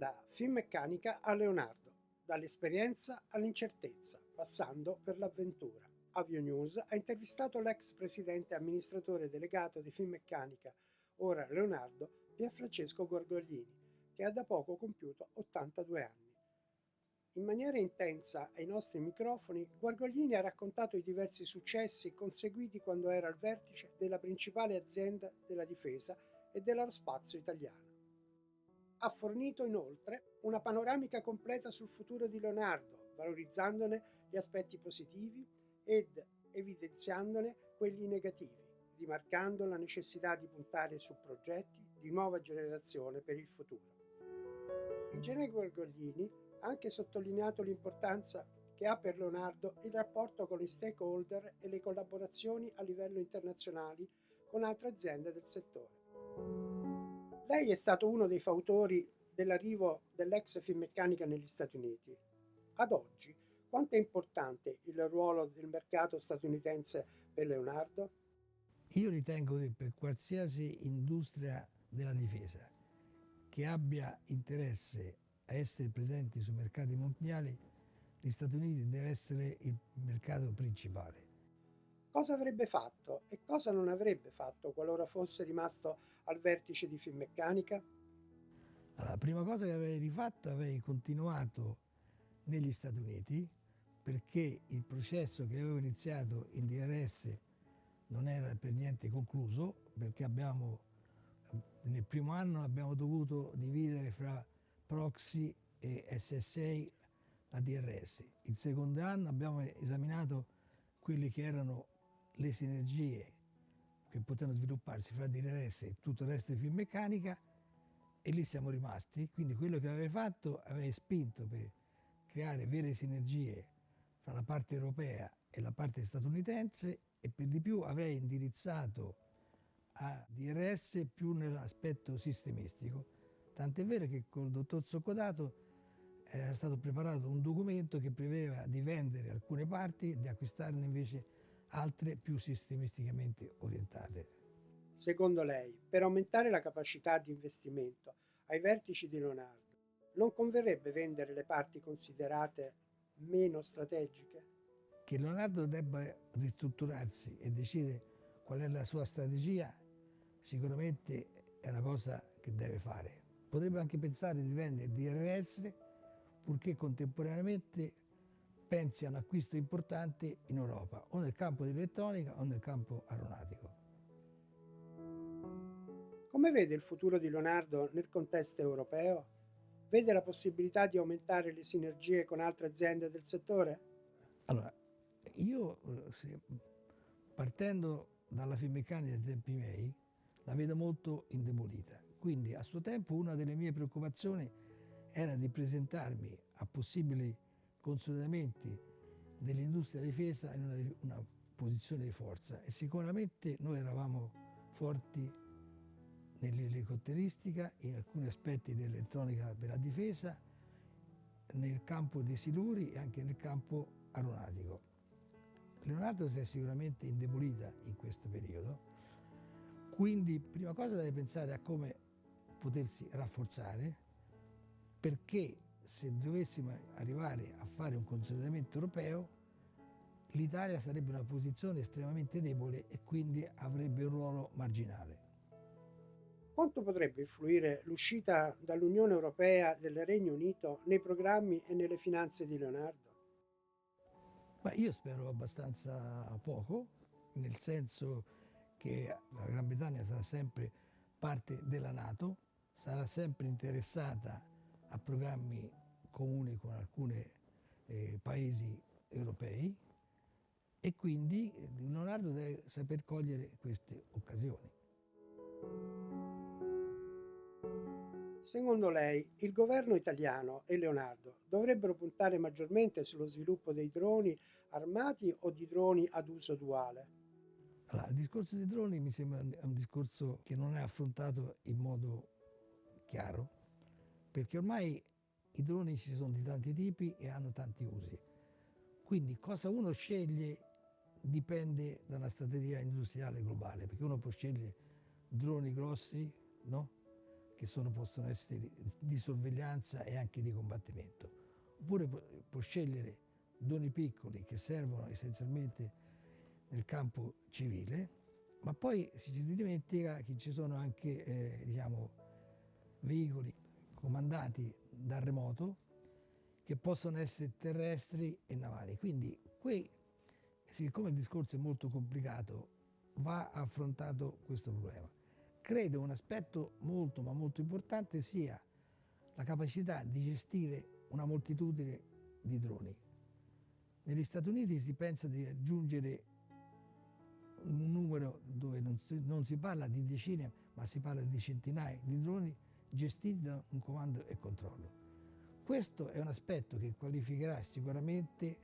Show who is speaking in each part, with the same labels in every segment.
Speaker 1: Da Finmeccanica a Leonardo, dall'esperienza all'incertezza, passando per l'avventura. Avionews ha intervistato l'ex presidente e amministratore delegato di Finmeccanica, ora Leonardo, Pierfrancesco Gorgoglini, che ha da poco compiuto 82 anni. In maniera intensa ai nostri microfoni, Gorgoglini ha raccontato i diversi successi conseguiti quando era al vertice della principale azienda della difesa e dell'aerospazio italiana. Ha fornito inoltre una panoramica completa sul futuro di Leonardo, valorizzandone gli aspetti positivi ed evidenziandone quelli negativi, rimarcando la necessità di puntare su progetti di nuova generazione per il futuro. Il generale Gorgoglini ha anche sottolineato l'importanza che ha per Leonardo il rapporto con gli stakeholder e le collaborazioni a livello internazionale con altre aziende del settore. Lei è stato uno dei fautori dell'arrivo dell'ex Finmeccanica negli Stati Uniti. Ad oggi, quanto è importante il ruolo del mercato statunitense per Leonardo?
Speaker 2: Io ritengo che per qualsiasi industria della difesa che abbia interesse a essere presenti sui mercati mondiali, gli Stati Uniti deve essere il mercato principale.
Speaker 1: Cosa avrebbe fatto e cosa non avrebbe fatto qualora fosse rimasto al vertice di Finmeccanica?
Speaker 2: Allora, la prima cosa che avrei rifatto, avrei continuato negli Stati Uniti, perché il processo che avevo iniziato in DRS non era per niente concluso, perché nel primo anno abbiamo dovuto dividere fra proxy e SSA la DRS. Il secondo anno abbiamo esaminato quelle che erano le sinergie che potevano svilupparsi fra DRS e tutto il resto di Finmeccanica, e lì siamo rimasti. Quindi quello che avevo fatto, avevo spinto per creare vere sinergie fra la parte europea e la parte statunitense, e per di più avrei indirizzato a DRS più nell'aspetto sistemistico. Tant'è vero che col dottor Zoccodato era stato preparato un documento che prevedeva di vendere alcune parti e di acquistarne invece altre più sistemisticamente orientate.
Speaker 1: Secondo lei, per aumentare la capacità di investimento ai vertici di Leonardo, non converrebbe vendere le parti considerate meno strategiche?
Speaker 2: Che Leonardo debba ristrutturarsi e decidere qual è la sua strategia, sicuramente è una cosa che deve fare. Potrebbe anche pensare di vendere DRS, purché contemporaneamente pensi a un acquisto importante in Europa, o nel campo dell'elettronica o nel campo aeronautico.
Speaker 1: Come vede il futuro di Leonardo nel contesto europeo? Vede la possibilità di aumentare le sinergie con altre aziende del settore?
Speaker 2: Allora, partendo dalla Finmeccanica dei tempi miei, la vedo molto indebolita. Quindi a suo tempo una delle mie preoccupazioni era di presentarmi a possibili consolidamenti dell'industria difesa in una posizione di forza, e sicuramente noi eravamo forti nell'elicotteristica, in alcuni aspetti dell'elettronica per la difesa, nel campo dei siluri e anche nel campo aeronautico. Leonardo si è sicuramente indebolita in questo periodo, quindi prima cosa deve pensare a come potersi rafforzare, perché se dovessimo arrivare a fare un consolidamento europeo, l'Italia sarebbe in una posizione estremamente debole e quindi avrebbe un ruolo marginale.
Speaker 1: Quanto potrebbe influire l'uscita dall'Unione Europea del Regno Unito nei programmi e nelle finanze di Leonardo?
Speaker 2: Ma io spero abbastanza poco, nel senso che la Gran Bretagna sarà sempre parte della NATO, sarà sempre interessata a programmi comuni con alcuni paesi europei, e quindi Leonardo deve saper cogliere queste occasioni.
Speaker 1: Secondo lei, il governo italiano e Leonardo dovrebbero puntare maggiormente sullo sviluppo dei droni armati o di droni ad uso duale?
Speaker 2: Allora, il discorso dei droni mi sembra un discorso che non è affrontato in modo chiaro, perché ormai i droni ci sono di tanti tipi e hanno tanti usi. Quindi cosa uno sceglie dipende da una strategia industriale globale, perché uno può scegliere droni grossi, no? che possono essere di sorveglianza e anche di combattimento. Oppure può scegliere droni piccoli che servono essenzialmente nel campo civile, ma poi si dimentica che ci sono anche veicoli comandati dal remoto che possono essere terrestri e navali. Quindi siccome il discorso è molto complicato, va affrontato questo problema. Credo un aspetto molto ma molto importante sia la capacità di gestire una moltitudine di droni. Negli Stati Uniti si pensa di raggiungere un numero dove non si parla di decine, ma si parla di centinaia di droni gestiti da un comando e controllo. Questo è un aspetto che qualificherà sicuramente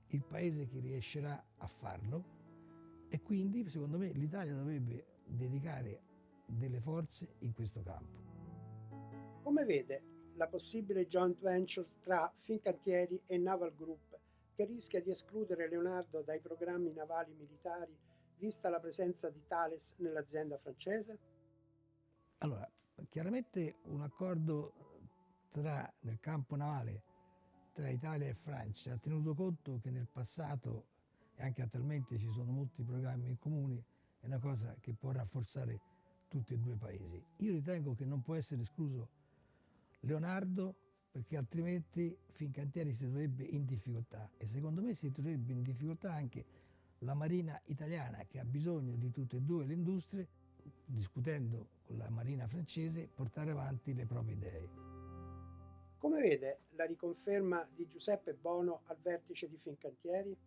Speaker 2: il paese che riuscirà a farlo, e quindi secondo me l'Italia dovrebbe dedicare delle forze in questo campo.
Speaker 1: Come vede la possibile joint venture tra Fincantieri e Naval Group, che rischia di escludere Leonardo dai programmi navali militari, vista la presenza di Thales nell'azienda francese?
Speaker 2: Allora, chiaramente un accordo nel campo navale tra Italia e Francia ha tenuto conto che nel passato e anche attualmente ci sono molti programmi in comune, è una cosa che può rafforzare tutti e due i paesi. Io ritengo che non può essere escluso Leonardo, perché altrimenti Fincantieri si troverebbe in difficoltà, e secondo me si troverebbe in difficoltà anche la Marina italiana, che ha bisogno di tutte e due le industrie, discutendo con la Marina francese, portare avanti le proprie idee.
Speaker 1: Come vede la riconferma di Giuseppe Bono al vertice di Fincantieri?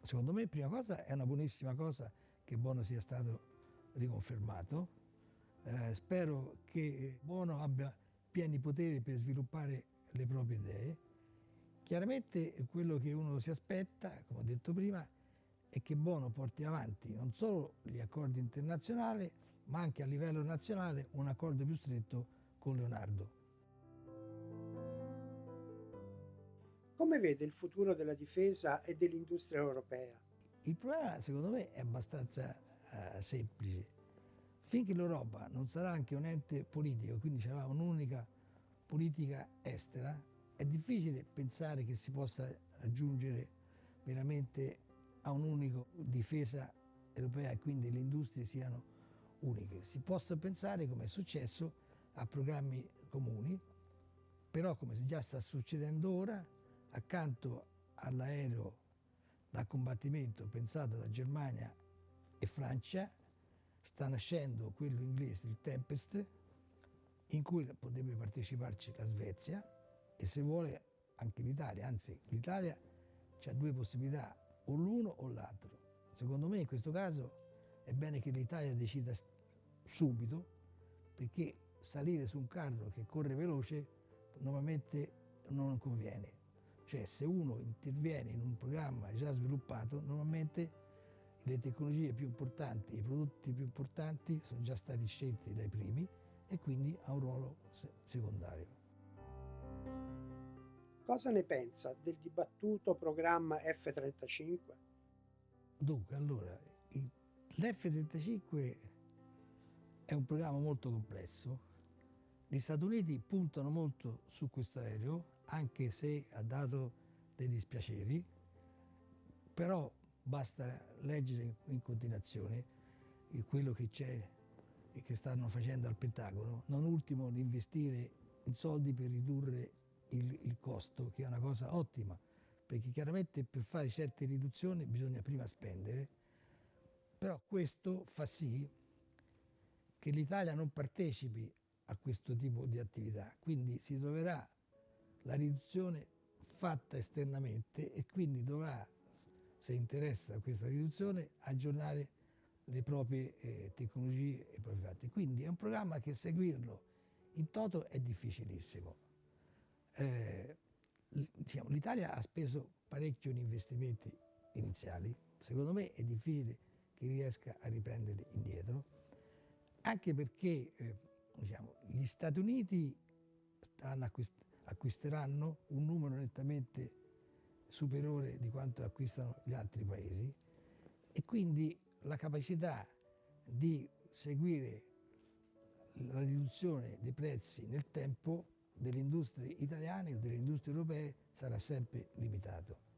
Speaker 2: Secondo me, prima cosa, è una buonissima cosa che Bono sia stato riconfermato. Spero che Bono abbia pieni poteri per sviluppare le proprie idee. Chiaramente quello che uno si aspetta, come ho detto prima, è che Bono porti avanti non solo gli accordi internazionali, ma anche a livello nazionale un accordo più stretto con Leonardo.
Speaker 1: Come vede il futuro della difesa e dell'industria europea?
Speaker 2: Il problema, secondo me, è abbastanza semplice. Finché l'Europa non sarà anche un ente politico, quindi ci sarà un'unica politica estera, è difficile pensare che si possa raggiungere veramente a un'unica difesa europea e quindi le industrie siano uniche. Si possa pensare, come è successo, a programmi comuni, però come già sta succedendo ora, accanto all'aereo da combattimento pensato da Germania e Francia, sta nascendo quello inglese, il Tempest, in cui potrebbe parteciparci la Svezia e, se vuole, anche l'Italia. Anzi, l'Italia ha due possibilità, o l'uno o l'altro. Secondo me in questo caso è bene che l'Italia decida subito, perché salire su un carro che corre veloce normalmente non conviene. Cioè, se uno interviene in un programma già sviluppato, normalmente le tecnologie più importanti, i prodotti più importanti sono già stati scelti dai primi e quindi ha un ruolo secondario.
Speaker 1: Cosa ne pensa del dibattuto programma F-35?
Speaker 2: Dunque, allora, l'F-35 è un programma molto complesso. Gli Stati Uniti puntano molto su questo aereo, anche se ha dato dei dispiaceri, però basta leggere in continuazione quello che c'è e che stanno facendo al Pentagono, non ultimo l'investire in soldi per ridurre il costo, che è una cosa ottima, perché chiaramente per fare certe riduzioni bisogna prima spendere, però questo fa sì che l'Italia non partecipi a questo tipo di attività, quindi si troverà la riduzione fatta esternamente e quindi dovrà, se interessa questa riduzione, aggiornare le proprie tecnologie e i propri fatti. Quindi è un programma che seguirlo in toto è difficilissimo. L'Italia ha speso parecchio in investimenti iniziali, secondo me è difficile che riesca a riprenderli indietro, anche perché gli Stati Uniti acquisteranno un numero nettamente superiore di quanto acquistano gli altri paesi, e quindi la capacità di seguire la riduzione dei prezzi nel tempo delle industrie italiane o delle industrie europee sarà sempre limitato.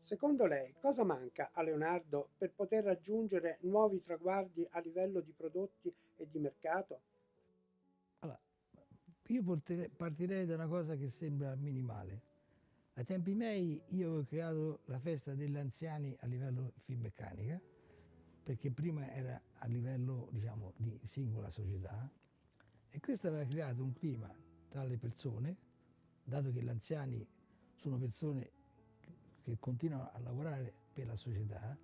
Speaker 1: Secondo lei, cosa manca a Leonardo per poter raggiungere nuovi traguardi a livello di prodotti e di mercato?
Speaker 2: Allora, io partirei da una cosa che sembra minimale. Ai tempi miei io avevo creato la festa degli anziani a livello Finmeccanica, perché prima era a livello, diciamo, di singola società, e questo aveva creato un clima tra le persone, dato che gli anziani sono persone che continuano a lavorare per la società,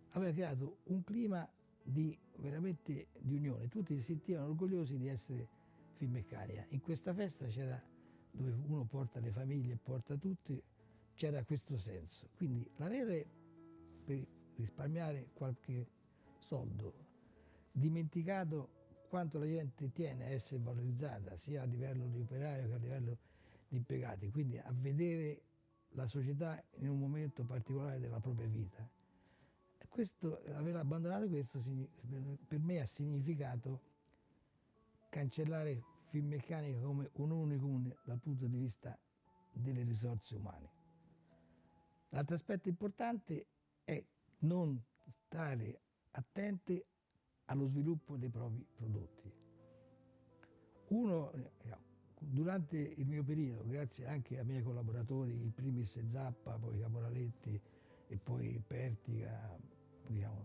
Speaker 2: aveva creato un clima di veramente di unione. Tutti si sentivano orgogliosi di essere Finmeccanica. In questa festa c'era, dove uno porta le famiglie e porta tutti, c'era questo senso. Quindi l'avere, per risparmiare qualche soldo, dimenticato quanto la gente tiene a essere valorizzata sia a livello di operaio che a livello di impiegati, quindi a vedere la società in un momento particolare della propria vita. E questo, aver abbandonato questo per me ha significato cancellare Finmeccanica come un unicum dal punto di vista delle risorse umane. L'altro aspetto importante è non stare attenti allo sviluppo dei propri prodotti. Durante il mio periodo, grazie anche ai miei collaboratori, in primis Zappa, poi Caporaletti e poi Pertica, diciamo,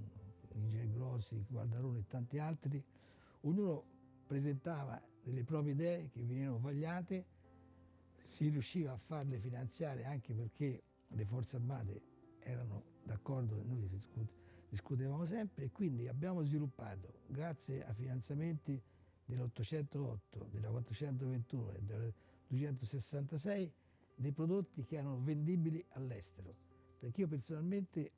Speaker 2: Nigel Grossi, Guardarone e tanti altri, ognuno presentava delle proprie idee che venivano vagliate, si riusciva a farle finanziare anche perché le forze armate erano d'accordo e noi discutevamo sempre, e quindi abbiamo sviluppato, grazie a finanziamenti dell'808, della 421 e della 266, dei prodotti che erano vendibili all'estero. Perché io personalmente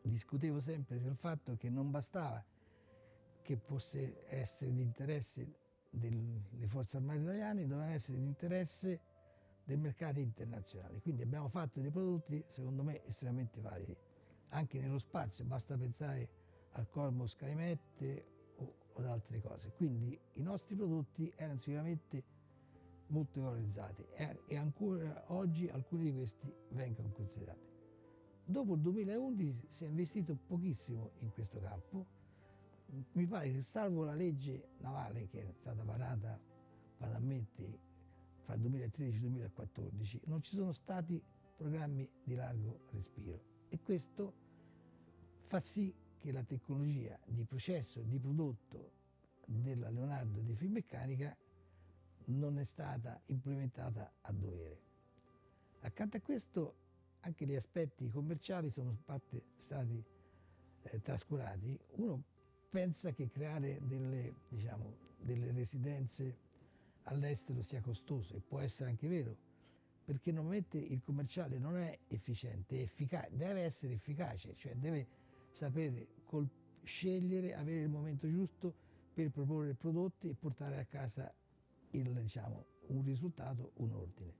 Speaker 2: discutevo sempre sul fatto che non bastava che fosse essere di interesse delle forze armate italiane, dovevano essere di interesse dei mercati internazionali. Quindi abbiamo fatto dei prodotti, secondo me, estremamente validi. Anche nello spazio, basta pensare al Cosmos Skymet o ad altre cose. Quindi i nostri prodotti erano sicuramente molto valorizzati e ancora oggi alcuni di questi vengono considerati. Dopo il 2011 si è investito pochissimo in questo campo. Mi pare che, salvo la legge navale che è stata varata fattalmente fra il 2013 e il 2014, non ci sono stati programmi di largo respiro, e questo fa sì che la tecnologia di processo e di prodotto della Leonardo di Finmeccanica non è stata implementata a dovere. Accanto a questo anche gli aspetti commerciali sono stati trascurati. Uno pensa che creare delle residenze all'estero sia costoso, e può essere anche vero, perché normalmente il commerciale non è efficiente, deve essere efficace, cioè deve sapere scegliere, avere il momento giusto per proporre prodotti e portare a casa un risultato, un ordine.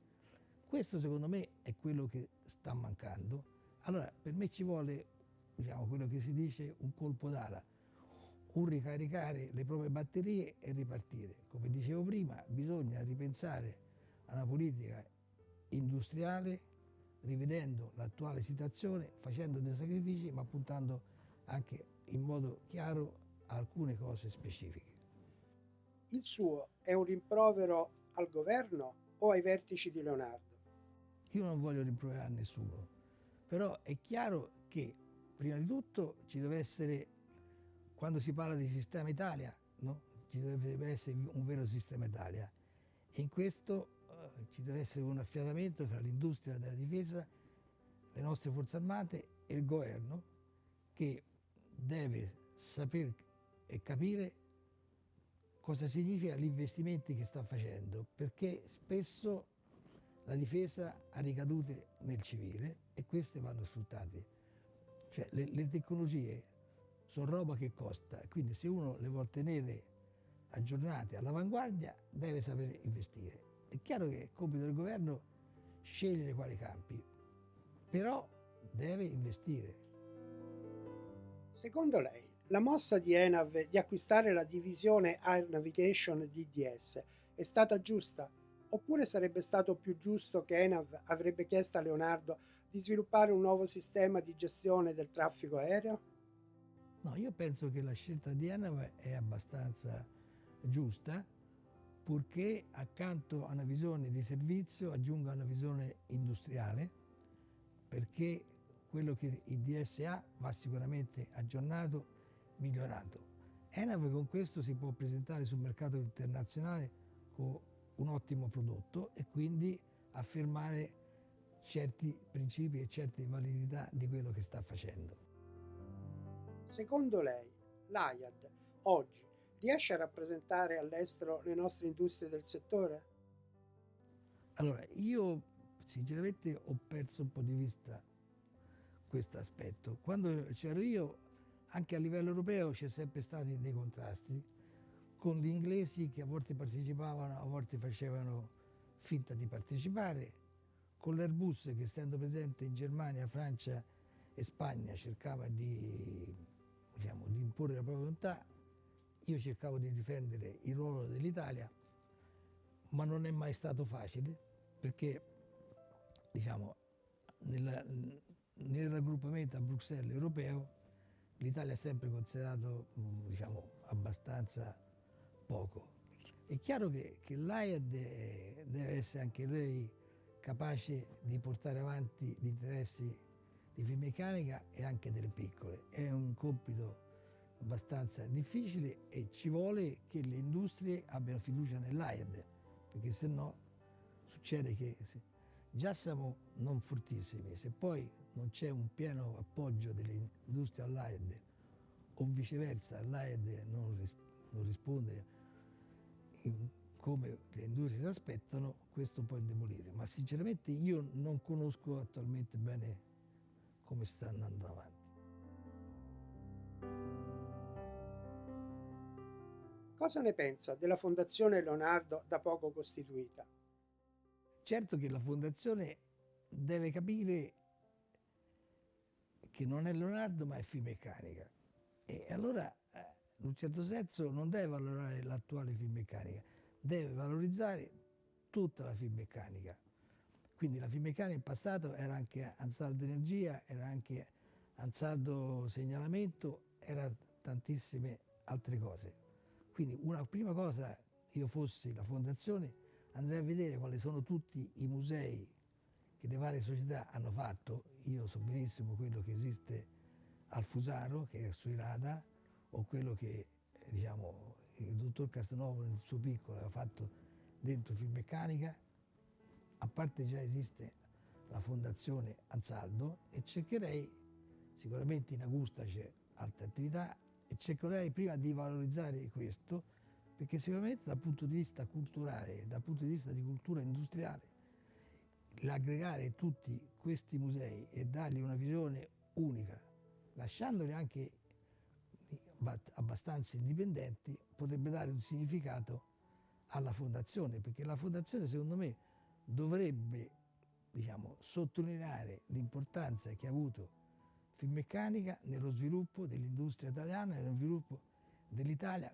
Speaker 2: Questo secondo me è quello che sta mancando. Allora per me ci vuole, quello che si dice, un colpo d'ala, un ricaricare le proprie batterie e ripartire. Come dicevo prima, bisogna ripensare a una politica industriale, rivedendo l'attuale situazione, facendo dei sacrifici, ma puntando anche in modo chiaro a alcune cose specifiche.
Speaker 1: Il suo è un rimprovero al governo o ai vertici di Leonardo?
Speaker 2: Io non voglio rimproverare nessuno, però è chiaro che prima di tutto ci deve essere, quando si parla di sistema Italia, no? Ci deve essere un vero sistema Italia, e in questo ci deve essere un affiatamento fra l'industria della difesa, le nostre forze armate e il governo, che deve sapere e capire cosa significa gli investimenti che sta facendo, perché spesso la difesa ha ricadute nel civile e queste vanno sfruttate. Cioè le tecnologie sono roba che costa, quindi se uno le vuole tenere aggiornate, all'avanguardia, deve sapere investire. È chiaro che è compito del governo scegliere quali campi, però deve investire.
Speaker 1: Secondo lei, La mossa di ENAV di acquistare la divisione Air Navigation DDS è stata giusta? Oppure sarebbe stato più giusto che ENAV avrebbe chiesto a Leonardo di sviluppare un nuovo sistema di gestione del traffico aereo?
Speaker 2: No, io penso che la scelta di ENAV è abbastanza giusta, purché accanto a una visione di servizio aggiunga una visione industriale, perché quello che il DSA va sicuramente aggiornato, migliorato. ENAV con questo si può presentare sul mercato internazionale con un ottimo prodotto e quindi affermare certi principi e certe validità di quello che sta facendo.
Speaker 1: Secondo lei, l'AIAD oggi riesce a rappresentare all'estero le nostre industrie del settore?
Speaker 2: Allora, io sinceramente ho perso un po' di vista questo aspetto. Quando c'ero io, anche a livello europeo, c'è sempre stati dei contrasti con gli inglesi che a volte partecipavano, a volte facevano finta di partecipare, con l'Airbus che essendo presente in Germania, Francia e Spagna cercava di imporre la propria volontà. Io cercavo di difendere il ruolo dell'Italia, ma non è mai stato facile perché nel raggruppamento a Bruxelles europeo l'Italia è sempre considerato abbastanza poco. È chiaro che l'AIAD deve essere anche lei capace di portare avanti gli interessi di Finmeccanica e anche delle piccole. È un compito abbastanza difficile e ci vuole che le industrie abbiano fiducia nell'AIAD, perché se no succede che già siamo non fortissimi, se poi non c'è un pieno appoggio delle industrie all'AIAD o viceversa l'AIAD non risponde come le industrie si aspettano, questo può indebolire. Ma sinceramente io non conosco attualmente bene come sta andando avanti.
Speaker 1: Cosa ne pensa della Fondazione Leonardo da poco costituita?
Speaker 2: Certo che la fondazione deve capire che non è Leonardo ma è Finmeccanica e allora in un certo senso non deve valorare l'attuale Finmeccanica, deve valorizzare tutta la Finmeccanica. Quindi la Finmeccanica in passato era anche Ansaldo Energia, era anche Ansaldo Segnalamento, era tantissime altre cose. Quindi una prima cosa, io fossi la fondazione, andrei a vedere quali sono tutti i musei che le varie società hanno fatto. Io so benissimo quello che esiste al Fusaro, che è su Irada, o quello che il dottor Castelnuovo nel suo piccolo aveva fatto dentro Finmeccanica. A parte già esiste la fondazione Ansaldo e cercherei, sicuramente in Augusta c'è altre attività, e cercherei prima di valorizzare questo, perché sicuramente dal punto di vista culturale, dal punto di vista di cultura industriale, l'aggregare tutti questi musei e dargli una visione unica, lasciandoli anche abbastanza indipendenti, potrebbe dare un significato alla fondazione, perché la fondazione secondo me dovrebbe sottolineare l'importanza che ha avuto Finmeccanica nello sviluppo dell'industria italiana e nello sviluppo dell'Italia,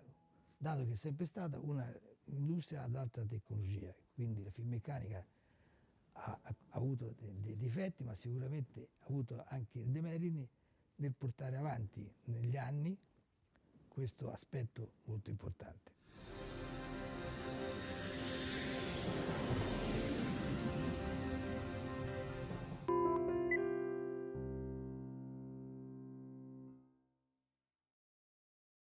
Speaker 2: dato che è sempre stata un'industria ad alta tecnologia. Quindi la Finmeccanica ha avuto dei difetti, ma sicuramente ha avuto anche dei meriti nel portare avanti negli anni questo aspetto molto importante.